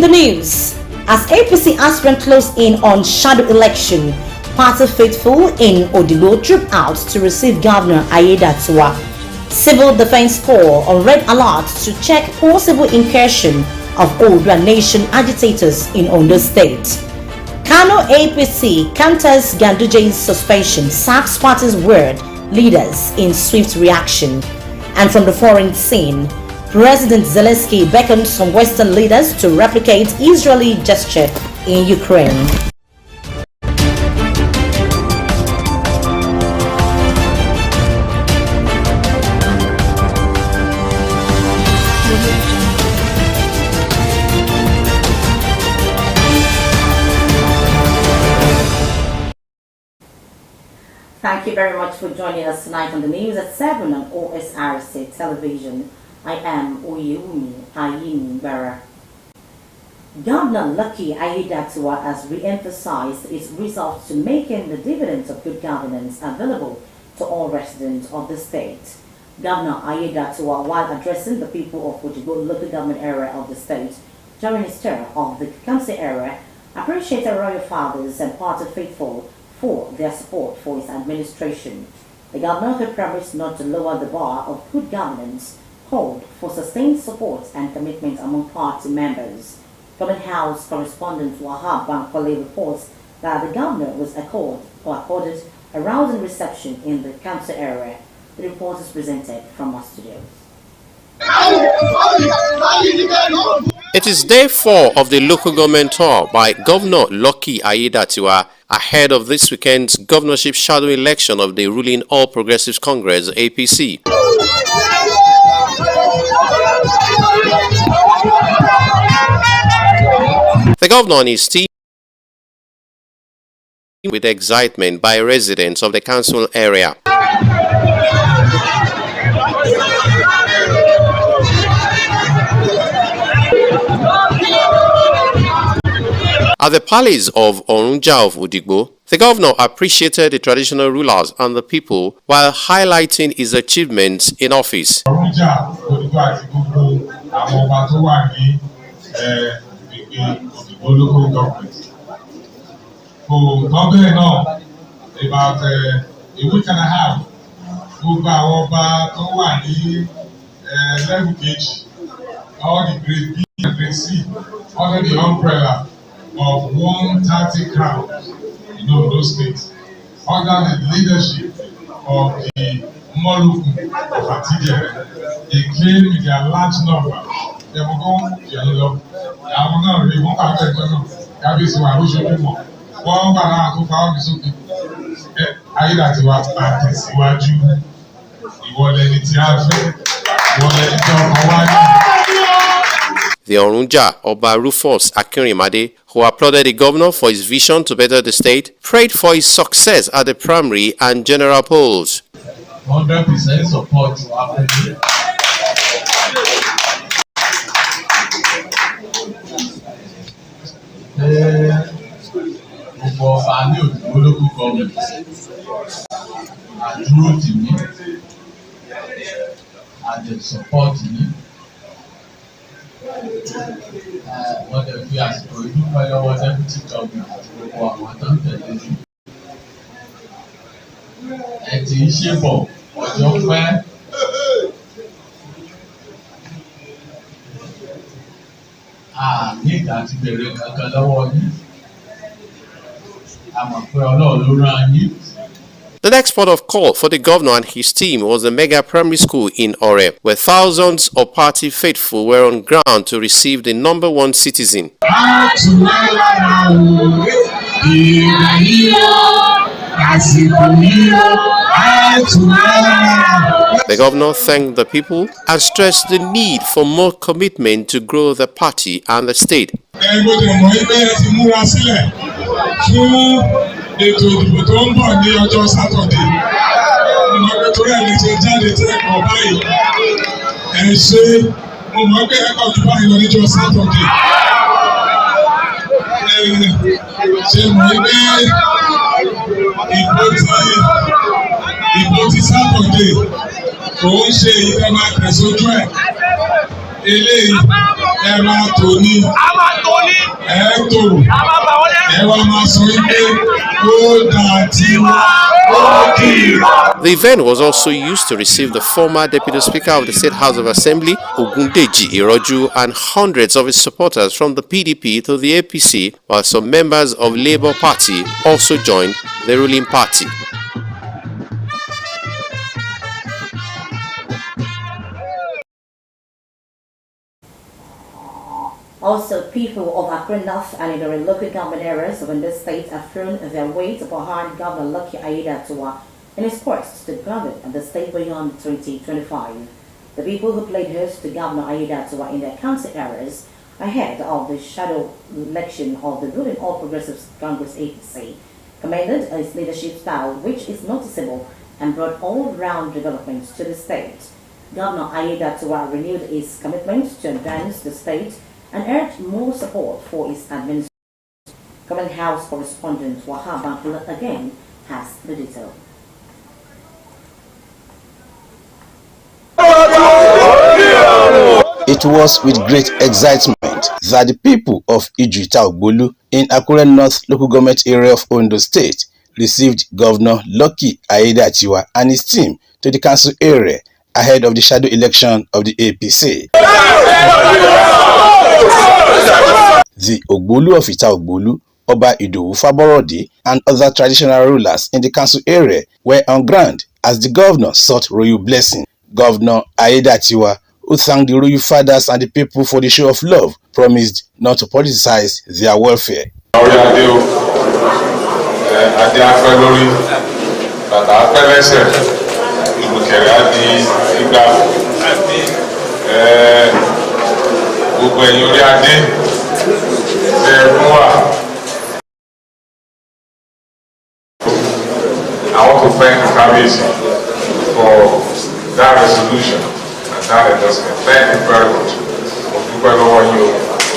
the news, as APC aspirant close in on shadow election, party faithful in Odigbo troop out to receive Governor Aiyedatiwa. Civil Defense Corps on red alert to check possible incursion of Odua Nation agitators in Ondo State. Kano APC counters Ganduje's suspension, sacks party's word leaders in swift reaction. And from the foreign scene, President Zelensky beckons some Western leaders to replicate Israeli gesture in Ukraine. Thank you very much for joining us tonight on the news at 7 on Osrc television. I am Oyewumi Ayini Bara. Governor Lucky Aiyedatiwa has re-emphasized its resolve to making the dividends of good governance available to all residents of the state. Governor Aiyedatiwa, while addressing the people of Odigbo local government area of the state during his term of the council area, appreciated royal fathers and party faithful for their support for his administration. The governor who promised not to lower the bar of good governance called for sustained support and commitment among party members. Government House correspondent Wahab Bankole reports that the governor was accorded a rousing reception in the council area. The report is presented from our studios. It is day 4 of the local government tour by Governor Lucky Aiyedatiwa ahead of this weekend's governorship shadow election of the ruling All Progressives Congress APC. The governor and his team with excitement by residents of the council area. At the palace of Orunja of Odigbo, the governor appreciated the traditional rulers and the people while highlighting his achievements in office. Local government. For government now, about a week and a half, level gauge, all the grade B and grade C, under the umbrella of 130 crowns in those states, under the leadership of the Moluku of Atidia. They came with their large number. They were going to àwọn náà rí wọn pàtó ẹjọ́ náà kábíyèsí wa lóṣù mímọ́ wọn bá náà tó fa ọ́fíì sókè Aiyedatiwa àtẹ̀síwájú ìwọlẹ́ni tí a fẹ́ ìwọlẹ́ni tí ọkọ̀ wá ní. The Orunja Oba Rufus Akinrimade, who applauded the governor for his vision to better the state, prayed for his success at the primary and general polls. 100% support to our president. Gbogbo ọba ní Odigbo local government àdúró tì mí àdè support mi wọ́n dẹ̀ fi àsìkò ìdúpẹ́ lọ́wọ́ deputy governor àti gbogbo àwọn tó ń tẹ̀lé mi. Ẹ ti ń ṣe bọ̀ ọjọ́ pẹ́. Ní ìgbà tí bẹ̀rẹ̀ kankan lọ́wọ́ yín. The next port of call for the governor and his team was the mega primary school in Ore, where thousands of party faithful were on ground to receive the number 1 citizen. The governor thanked the people and stressed the need for more commitment to grow the party and the state. Fún ètò ìdìbò tó ń bọ̀ ní ọjọ́ Sátọ̀dé, mo mọ̀ pé torí ẹni ṣe jáde tí ẹ̀kọ́ báyìí, ẹ̀ ṣe mo mọ̀ pé ẹ̀kọ́ tó báyìí lọ níjọ́ Sátọ̀dé. Ṣé mo ní pé ìbò ti Sátọ̀dé kò ń ṣe ìjọba tẹ̀sójú ẹ̀ eléyìí ẹ máa tò ní. Ẹ tò. Ẹ wá máa sọ wípé ó dà tiwa ó dìrọ̀. The event was also used to receive the former Deputy Speaker of the State House of Assembly, Ogundeji Iroju, and hundreds of his supporters from the PDP to the APC, while some members of Labour Party also joined the ruling party. Also, people of Accra North and in the local government areas of the state have thrown their weight behind Governor Lucky Aiyedatiwa in his quest to govern the state beyond 2025. The people who played host to Governor Aiyedatiwa in their council areas ahead of the shadow election of the ruling All Progressives Congress APC commended his leadership style, which is noticeable and brought all-round developments to the state. Governor Aiyedatiwa renewed his commitment to advance the state and urged more support for his administration. Government House correspondent Wahab again has the detail. It was with great excitement that the people of Iju-Ita-Ogbolu in Akure North local government area of Ondo State received Governor Lucky Aiyedatiwa and his team to the council area ahead of the shadow election of the APC. The Ogbolu of Ita-Ogbolu, Oba Idowu Faborode, and other traditional rulers in the council area were on ground as the governor sought royal blessing. Governor Aiyedatiwa, who thanked the royal fathers and the people for the show of love, promised not to politicize their welfare. I want to thank the Cabinet for that resolution and that endorsement. Thank you very much.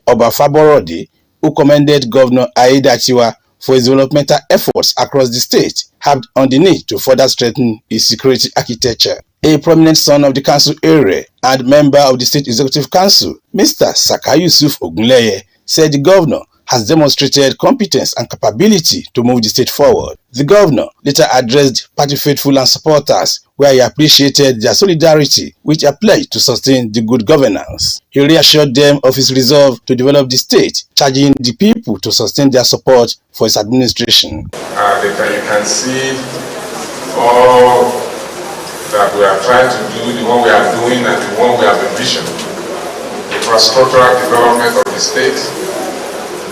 Oba Faborode, who commended Governor Aiyedatiwa for his developmental efforts across the state, harped on the need to further strengthen its security architecture. A prominent son of the council area and member of the State Executive Council, Mr. Saka Yusuf Ogunleye, said the governor has demonstrated competence and capability to move the state forward. The governor later addressed party faithful and supporters, where he appreciated their solidarity, which are pledged to sustain the good governance. He reassured them of his resolve to develop the state, charging the people to sustain their support for his administration. You can see all that we are trying to do, the one we are doing and the one we have envisioned. Infrastructural development of the state,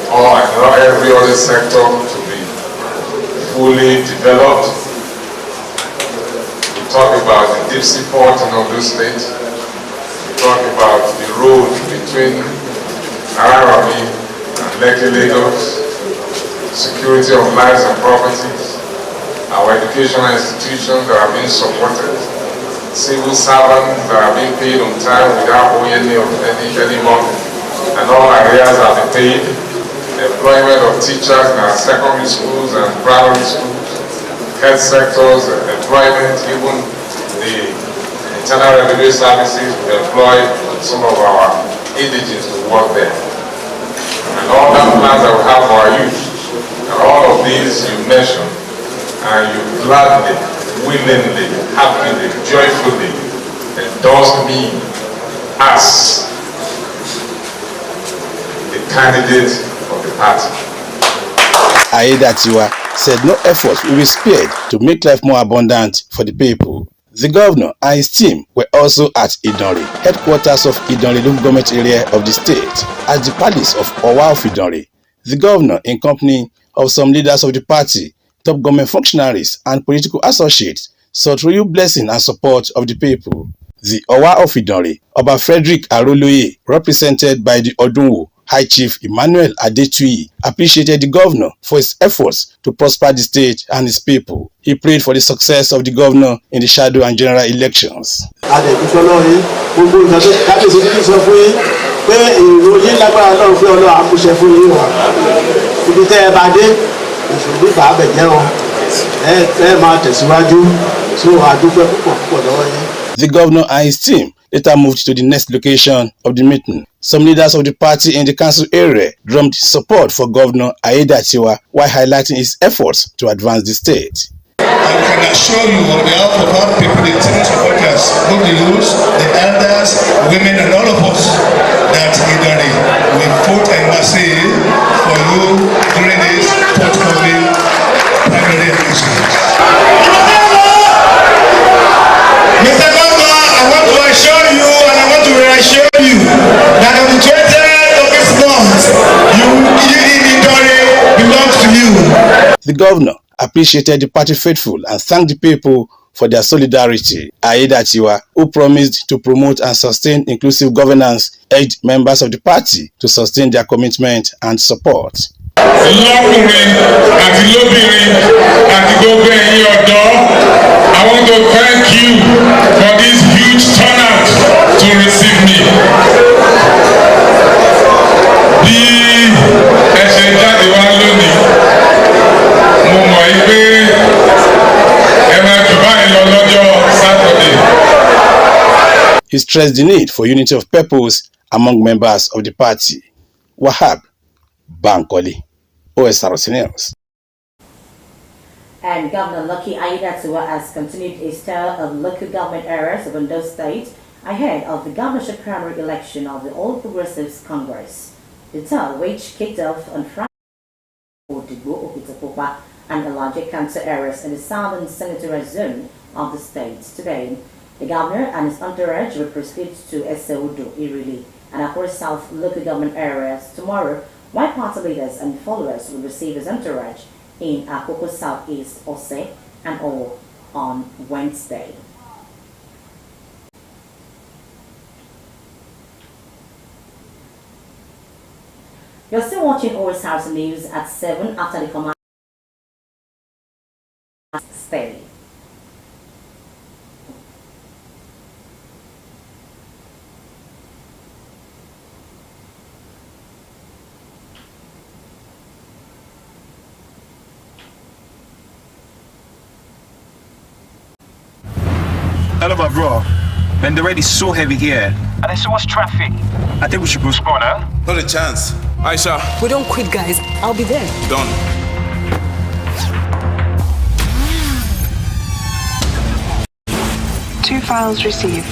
or every other sector to be fully developed. We talk about the deep sea port in Ondo State. We talk about the road between Arabi and Lekki, Lagos, security of lives and properties, our educational institutions that are being supported, civil servants that are being paid on time without owing any money, and all areas have been paid. Employment of teachers in our secondary schools and primary schools, health sectors, employment, even the internal revenue services, we employ some of our indigents to work there. And all the plans that we have for our youth, and all of these you mentioned, and you gladly, willingly, happily, joyfully endorse me as the candidate of the party. Aiyedatiwa said no effort will be spared to make life more abundant for the people. The governor and his team were also at Idonre, headquarters of Idonre local government area of the state, at the palace of Owa of Idonre. The governor, in company of some leaders of the party, top government functionaries, and political associates, sought royal blessing and support of the people. The Owa of Idonre, Oba Frederick Aroloye, represented by the Odunwo High Chief Emmanuel Adetuyi, appreciated the governor for his efforts to prosper the state and its people. He prayed for the success of the governor in the shadow and general elections. The governor and his team later moved to the next location of the meeting. Some leaders of the party in the council area drummed support for Governor Aiyedatiwa while highlighting his efforts to advance the state. I can assure you on behalf of our people, the team supporters, both the youths, the elders, women, and all of us, that Idari will vote and mercy for you during this forthcoming primary elections. Mr. Governor, I want to assure you and I want to reassure you that on the 20th of this month, Idari belongs to you. The governor appreciated the party faithful and thanked the people for their solidarity. Aiyedatiwa, who promised to promote and sustain inclusive governance, urged members of the party to sustain their commitment and support. I want to thank you for this huge turnout to receive me. He stressed the need for unity of purpose among members of the party. Wahab Bankole, Osrc News. And Governor Lucky Aiyedatiwa has continued his tour of local government areas of Ondo State ahead of the governorship primary election of the All Progressives Congress. The tour, which kicked off on Friday, Odigbo, Okitapopa, and Elijah cancer areas in the southern senatorial zone of the state. Today, the governor and his entourage will proceed to Eseudo, Irili, and Akure South local government areas tomorrow, while party leaders and followers will receive his entourage in Akoko Southeast, Osrc, and all on Wednesday. You're still watching Osrc News at 7 after the command. Stay. Hello, my bro. Man, the rain is so heavy here. And there's so much traffic. I think we should postpone, huh? Not a chance. Aisha. We don't quit, guys. I'll be there. Done. Two files received.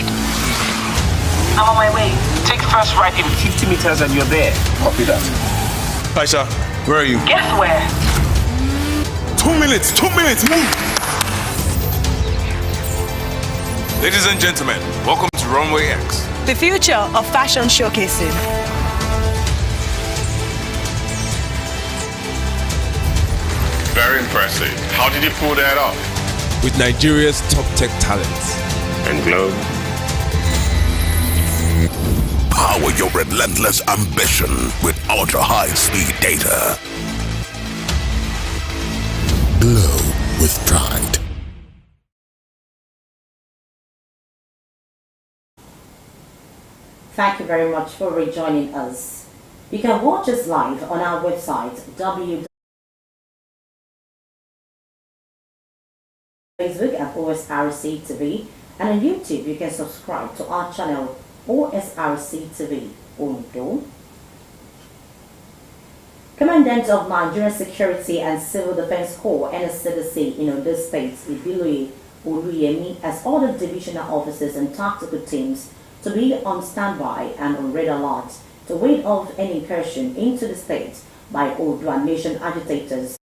I'm on my way. Take first right in 50 meters and you're there. Copy that. Aisha, where are you? Guess where? 2 minutes. 2 minutes. Move. Ladies and gentlemen, welcome to Runway X. The future of fashion showcasing. Very impressive. How did you pull that off? With Nigeria's top tech talents. And Glow. Power your relentless ambition with ultra-high-speed data. Glow with pride. Thank you very much for rejoining us. You can watch us live on our website, Facebook at Osrc TV, and on YouTube you can subscribe to our channel Osrc TV Ondo. Commandant of Nigerian Security and Civil Defense Corps NSCDC in Ondo State, Ibiloye Oluyemi, has ordered divisional officers and tactical teams to be on standby and on red alert to ward off any incursion into the state by Odua Nation agitators.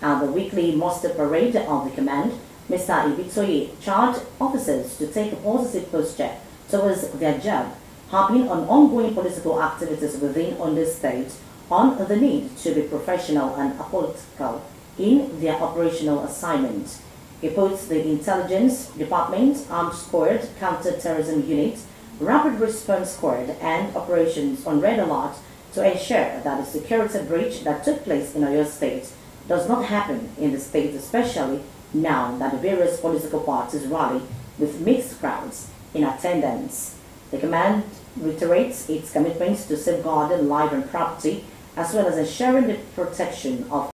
At the weekly muster parade of the command, Mr. Ibitoye charged officers to take a positive posture towards their job, harping on ongoing political activities within Ondo State, on the need to be professional and apolitical in their operational assignment. He puts the Intelligence Department, Armed Squad, Counter-Terrorism Unit, Rapid Response Squad, and Operations on red alert to ensure that the security breach that took place in Oyo State does not happen in the state, especially now that the various political parties rally with mixed crowds in attendance. The command reiterates its commitments to safeguarding life and property, as well as ensuring the protection of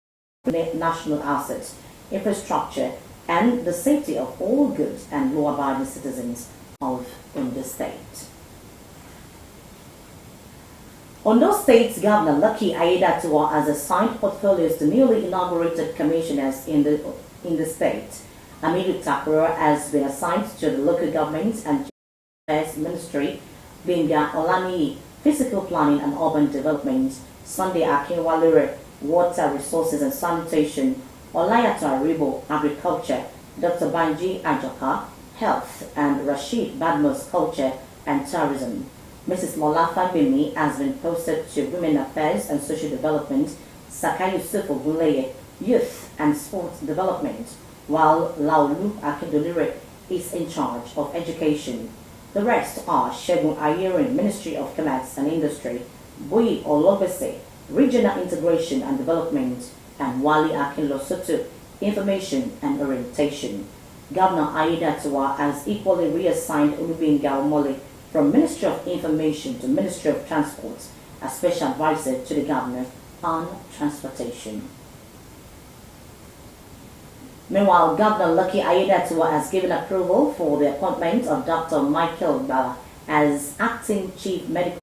national assets, infrastructure, and the safety of all good and law-abiding citizens of Ondo State. Ondo State's Governor Lucky Aiyedatiwa has assigned portfolios to newly inaugurated commissioners in the state. Amidu Takura has been assigned to the local government and ministry, Benga Olani, Physical Planning and Urban Development, Sunday Akinwalere, Water Resources and Sanitation, Olayato Aribo, Agriculture, Dr. Banji Ajoka, Health, and Rashid Badmus, Culture and Tourism. Mrs. Mola Fagbemi has been posted to Women Affairs and Social Development, Saka Yusuf Ogunleye, Youth and Sports Development, while Laulu Akindolire is in charge of Education. The rest are Shegun Ayerin, Ministry of Commerce and Industry, Boyi Olobese, Regional Integration and Development, and Wali Akinlosotu, Information and Orientation. Governor Aiyedatiwa has equally reassigned Olubinga Omole from Ministry of Information to Ministry of Transport as Special Advisor to the Governor on Transportation. Meanwhile, Governor Lucky Aiyedatiwa has given approval for the appointment of Dr. Michael Bala as Acting Chief Medical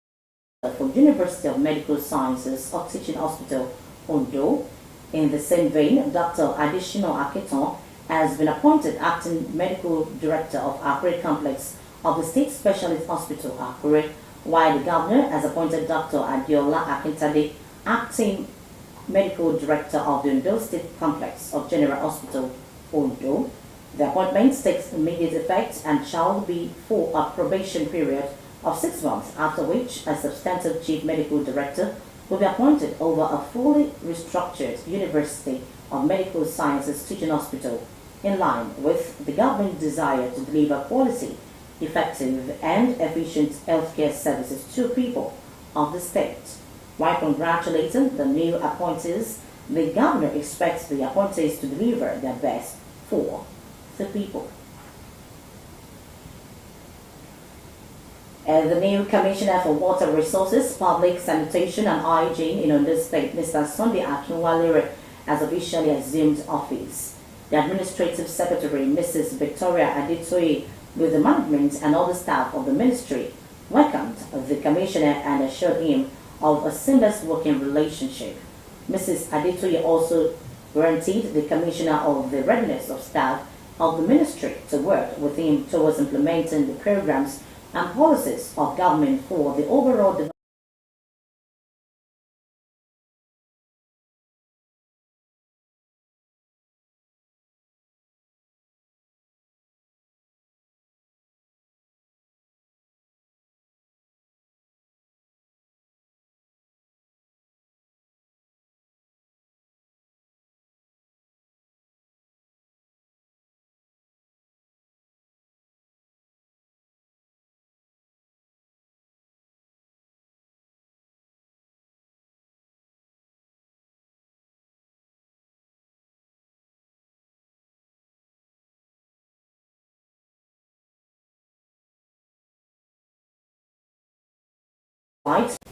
Officer for University of Medical Sciences or Teaching Hospital, Ondo. In the same vein, Dr. Adishino Aketon has been appointed Acting Medical Director of Akure Complex of the State Specialist Hospital, Akure, while the Governor has appointed Dr. Adiola Akintade Acting Medical Director of the Ondo State Complex of General Hospital, Ondo. The appointment takes immediate effect and shall be for a probation period of 6 months, after which a substantive Chief Medical Director will be appointed over a fully restructured University of Medical Sciences Teaching Hospital, in line with the government's desire to deliver quality, effective and efficient healthcare services to people of the state. While congratulating the new appointees, the Governor expects the appointees to deliver their best for the people. The new Commissioner for Water Resources, Public Sanitation and Hygiene in Ondo State, Mr. Sunday Akinwalere, has officially assumed office. The Administrative Secretary, Mrs. Victoria Aditoye, with the management and all the staff of the ministry, welcomed the Commissioner and assured him of a seamless working relationship. Mrs. Aditoye also guaranteed the Commissioner of the readiness of staff of the ministry to work with him towards implementing the programs and policies of government for the overall development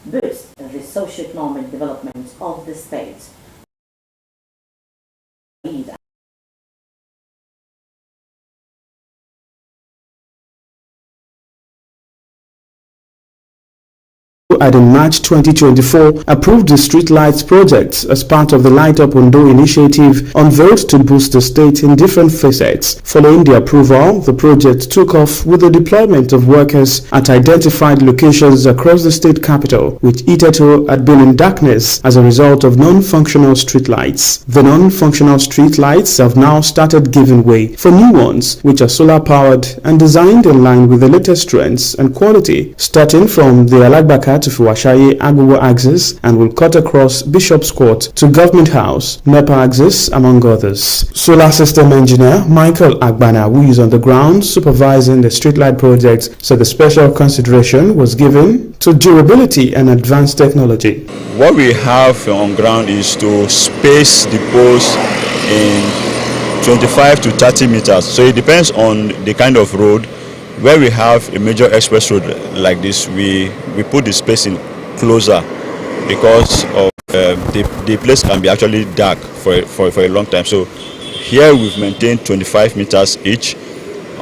boost the socio-economic development of the state. Had in March 2024 approved the street lights project as part of the Light Up Ondo initiative unveiled to boost the state in different facets. Following the approval, the project took off with the deployment of workers at identified locations across the state capital, which hitherto had been in darkness as a result of non-functional street lights. The non-functional street lights have now started giving way for new ones, which are solar powered and designed in line with the latest trends and quality, starting from the Alagbaka to Fuwashaye Agogo axis and will cut across Bishop's Court to Government House, NEPA axis, among others. Solar system engineer Michael Agbana, who is on the ground supervising the streetlight project, said the special consideration was given to durability and advanced technology. What we have on ground is to space the posts in 25 to 30 meters. So it depends on the kind of road. Where we have a major express road like this, we put the spacing closer because of the place can be actually dark for a long time. So here we've maintained 25 meters each.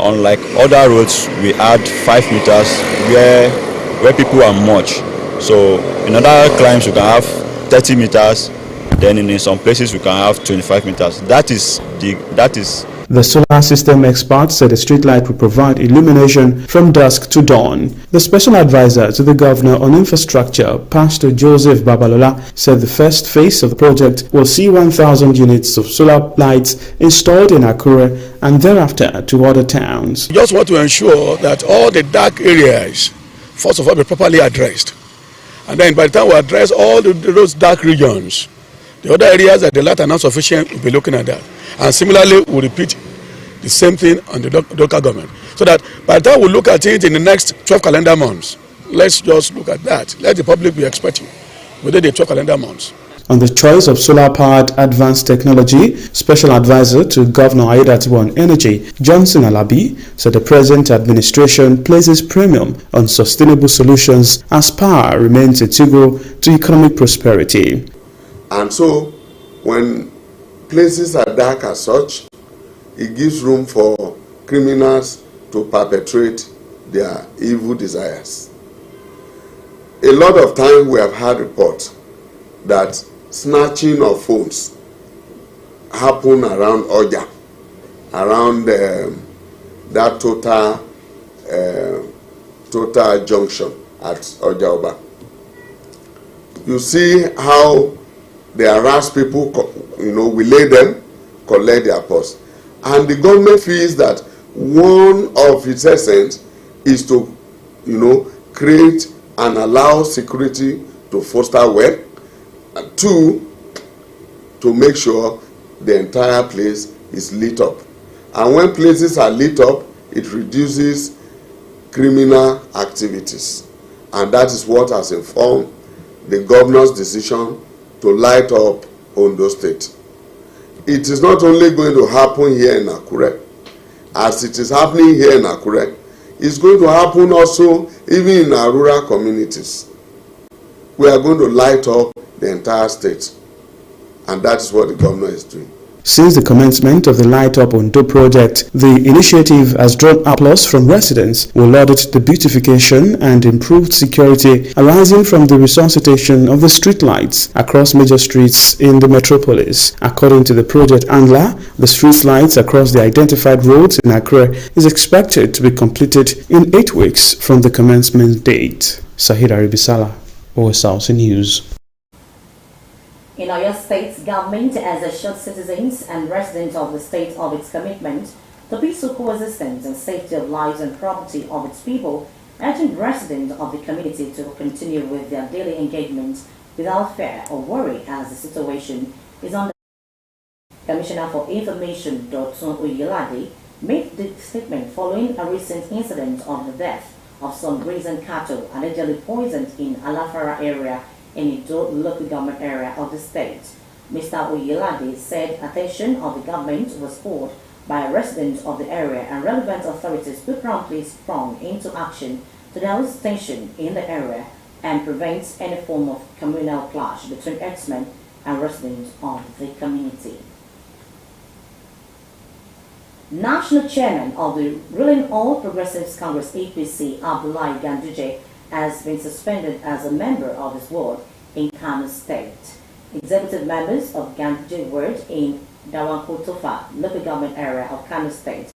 Unlike other roads, we add 5 meters where people are much. So in other climbs we can have 30 meters, then in some places we can have 25 meters. That is The solar system experts said the streetlight will provide illumination from dusk to dawn. The special advisor to the governor on infrastructure, Pastor Joseph Babalola, said the first phase of the project will see 1,000 units of solar lights installed in Akure and thereafter to other towns. We just want to ensure that all the dark areas, first of all, be properly addressed. And then by the time we address all those dark regions, the other areas that the light are not sufficient, we'll be looking at that. And similarly, we'll repeat the same thing on the local government. So that by the time we look at it in the next 12 calendar months, let's just look at that. Let the public be expecting within the 12 calendar months. On the choice of solar-powered advanced technology, Special Advisor to Governor Aiyedatiwa on Energy, Johnson Alabi, said the present administration places premium on sustainable solutions as power remains integral to economic prosperity. And so, when places are dark as such, it gives room for criminals to perpetrate their evil desires. A lot of times we have had reports that snatching of phones happen around Oja, around that total junction at Ojaoba. You see how they harass people, we lay them, collect their purse. And the government feels that one of its essence is to, create and allow security to foster well. And two, to make sure the entire place is lit up. And when places are lit up, it reduces criminal activities. And that is what has informed the governor's decision to light up Ondo State. It is not only going to happen here in Akure, as it is happening here in Akure, it's going to happen also even in our rural communities. We are going to light up the entire state, and that is what the governor is doing. Since the commencement of the Light Up Ondo project, the initiative has drawn applause from residents who lauded the beautification and improved security arising from the resuscitation of the streetlights across major streets in the metropolis. According to the project handler, the streetlights across the identified roads in Accra is expected to be completed in 8 weeks from the commencement date. Sahid Aribisala, Osrc News. In Oyo State, government has assured citizens and residents of the state of its commitment to peaceful coexistence and safety of lives and property of its people, urging residents of the community to continue with their daily engagement without fear or worry as the situation is under. Commissioner for Information, Dr. Oyelade, made the statement following a recent incident of the death of some grazing cattle allegedly poisoned in Alafara area in Ido local government area of the state. Mr. Oyelade said attention of the government was called by residents of the area and relevant authorities who promptly sprung into action to douse tension in the area and prevent any form of communal clash between herdsmen and residents of the community. National Chairman of the ruling All Progressives Congress APC, Abdullahi Ganduje, has been suspended as a member of his ward in Kano State. Executive members of Ganduje ward in Dawankotofa local government area of Kano State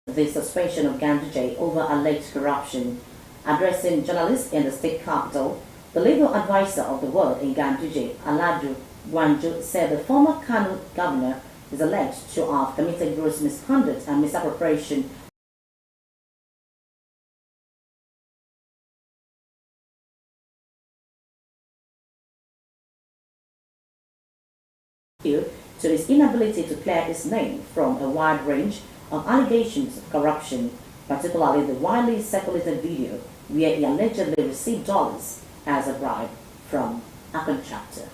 the suspension of Ganduje over alleged corruption. Addressing journalists in the state capital, the legal advisor of the ward in Ganduje, Aladu Wanjo, said the former Kano governor is alleged to have committed gross misconduct and misappropriation to his inability to clear his name from a wide range of allegations of corruption, particularly the widely circulated video where he allegedly received dollars as a bribe from a contractor.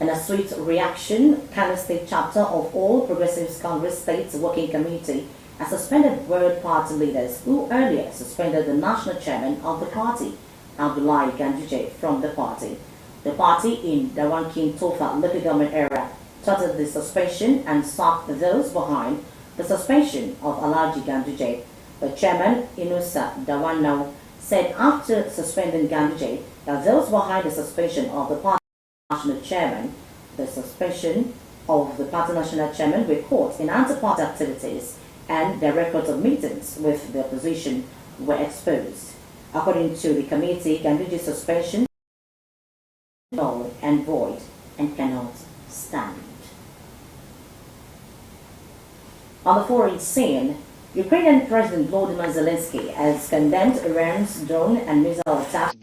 In a swift reaction, Kano State chapter of All Progressives Congress States Working Committee has suspended world party leaders who earlier suspended the national chairman of the party, Abdullahi Ganduje, from the party. The party in Dawankin Tofa local government area started the suspension and sacked those behind the suspension of Alhaji Ganduje. The chairman, Inusa Dawanau, said after suspending Ganduje that those behind the suspension of the party national chairman, the suspension of the party national chairman were caught in anti-party activities and their records of meetings with the opposition were exposed. According to the committee, Ganduje's suspension is null and void and cannot stand. On the foreign scene, Ukrainian President Volodymyr Zelensky has condemned Iran's drone and missile attacks.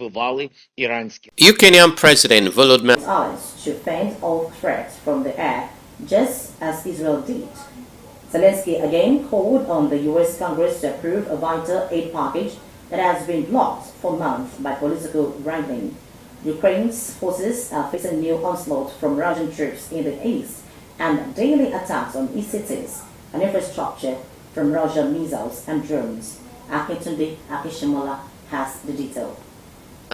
Ukrainian President Volodymyr Allies to fend off threats from the air, just as Israel did. Zelensky again called on the U.S. Congress to approve a vital aid package that has been blocked for months by political wrangling. Ukraine's forces are facing new onslaught from Russian troops in the east and daily attacks on e-cities and infrastructure from Russian missiles and drones. Akintunde Akishimola has the detail.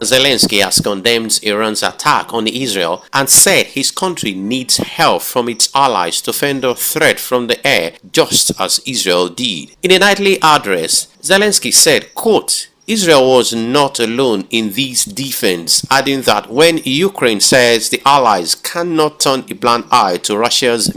Zelensky has condemned Iran's attack on Israel and said his country needs help from its allies to fend off threat from the air, just as Israel did. In a nightly address, Zelensky said, quote, Israel was not alone in this defense, adding that when Ukraine says the allies cannot turn a blind eye to Russia's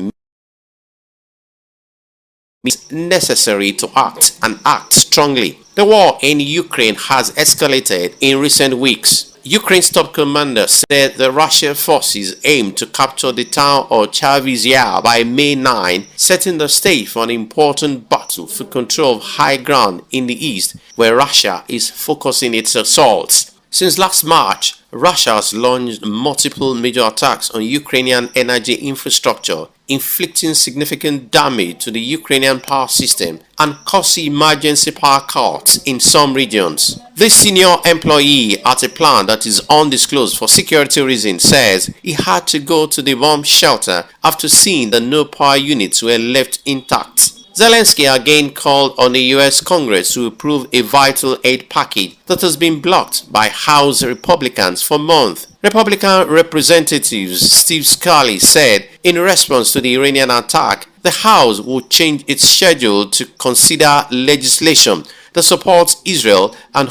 it's necessary to act and act strongly. The war in Ukraine has escalated in recent weeks. Ukraine's top commander said the Russian forces aim to capture the town of Chavez Yar by May 9, setting the stage for an important battle for control of high ground in the east, where Russia is focusing its assaults. Since last March, Russia has launched multiple major attacks on Ukrainian energy infrastructure, inflicting significant damage to the Ukrainian power system and causing emergency power cuts in some regions. This senior employee at a plant that is undisclosed for security reasons says he had to go to the bomb shelter after seeing that no power units were left intact. Zelensky again called on the U.S. Congress to approve a vital aid package that has been blocked by House Republicans for months. Republican Representative Steve Scalise said in response to the Iranian attack, the House would change its schedule to consider legislation that supports Israel and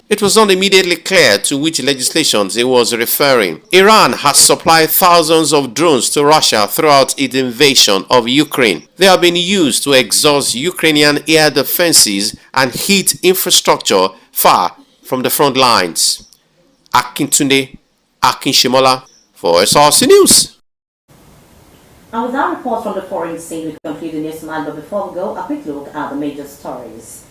it was not immediately clear to which legislations he was referring. Iran has supplied thousands of drones to Russia throughout its invasion of Ukraine. They have been used to exhaust Ukrainian air defenses and hit infrastructure far from the front lines. Akintunde Akishimola for Osrc News. And with our report from the foreign scene, we conclude the news tonight, but before we go, a quick look at the major stories.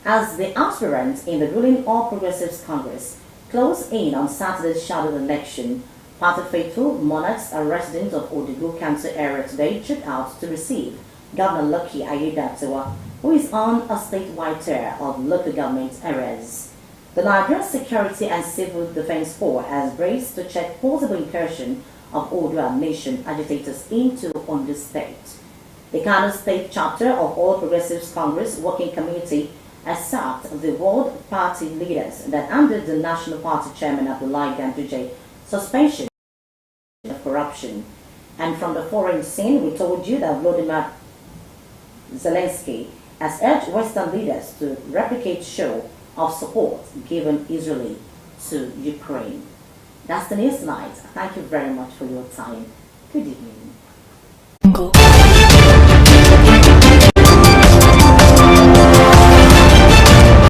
As the aspirants in the ruling All Progressives Congress close in on Saturday's shadow election, party faithful, monarchs and residents of Odigo Council area today took out to receive Governor Lucky Aiyedatiwa, who is on a statewide tour of local government areas. The Nigerian Security and Civil Defense Corps has braced to check possible incursion of Odua Nation agitators into Ondo State. The Kano State chapter of All Progressives Congress Working Committee has sacked the world party leaders that under the National Party Chairman Abdullahi Ganduje suspension of corruption. And from the foreign scene, we told you that Volodymyr Zelensky has urged Western leaders to replicate show of support given Israeli to Ukraine. That's the news tonight. Thank you very much for your time. Good evening.